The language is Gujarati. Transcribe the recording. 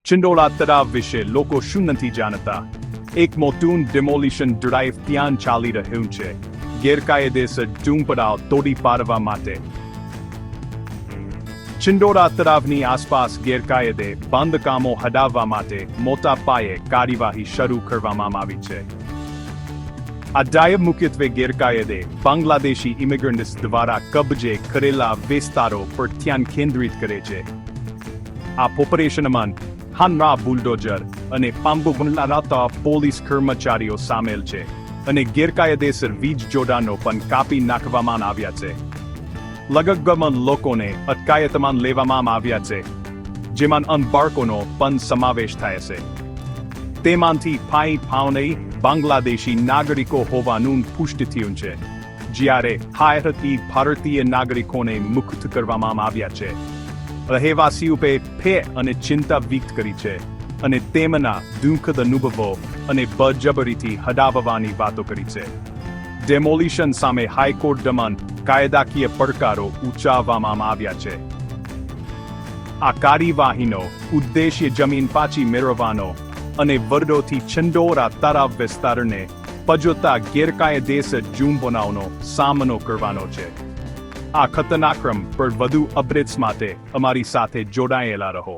ચિંડોળા તળાવ વિશે લોકો શું નથી જાણતા? એક મોટું ડિમોલિશન ડ્રાઈવ ત્યાં ચાલી રહ્યું છે, ગેરકાયદેસર ઝૂંપડાઓ તોડી પાડવા માટે. ચિંડોળા તળાવની આસપાસ ગેરકાયદે બાંધકામો હટાવવા માટે મોટા પાયે કાર્યવાહી શરૂ કરવામાં આવી છે. આ ડ્રાઈવ મુખ્યત્વે ગેરકાયદે બાંગ્લાદેશી ઇમિગ્રન્ટ્સ દ્વારા કબજે કરેલા વિસ્તારો પર ધ્યાન કેન્દ્રિત કરે છે. આ ઓપરેશનમાં હાનરા બુલડોઝર અને પાંબુ બનાવતા પોલીસ કર્મચારીઓ સામેલ છે અને ગેરકાયદેસર વીજ જોડાણો પણ કાપી નાખવામાં આવ્યા છે. લગભગ લોકોને અટકાયતમાં લેવામાં આવ્યા છે, જેમાં બાળકોનો પણ સમાવેશ થાય છે. તેમાંથી 5 બાંગ્લાદેશી નાગરિકો હોવાનું પુષ્ટિ થયું છે, જ્યારે 60 ભારતીય નાગરિકોને મુક્ત કરવામાં આવ્યા છે. રહેવાસીઓએ ભય અને ચિંતા વ્યક્ત કરી છે અને તેમના દુઃખદ અનુભવો અને બળજબરીથી હટાવવાની વાતો કરી છે. ડેમોલિશન સામે હાઈકોર્ટમાં કાયદાકીય પડકારો ઉચ્ચારવામાં આવ્યા છે. આ કાર્યવાહીનો ઉદ્દેશ્ય જમીન પાછી મેળવવાનો અને વર્ષોથી ચિંડોળા તળાવ વિસ્તારને પજોતા ગેરકાયદેસર ઝૂંપડાઓનો સામનો કરવાનો છે. આ ખતરનાક ક્રમ પર વધુ અપડેટ્સ માટે અમારી સાથે જોડાયેલા રહો.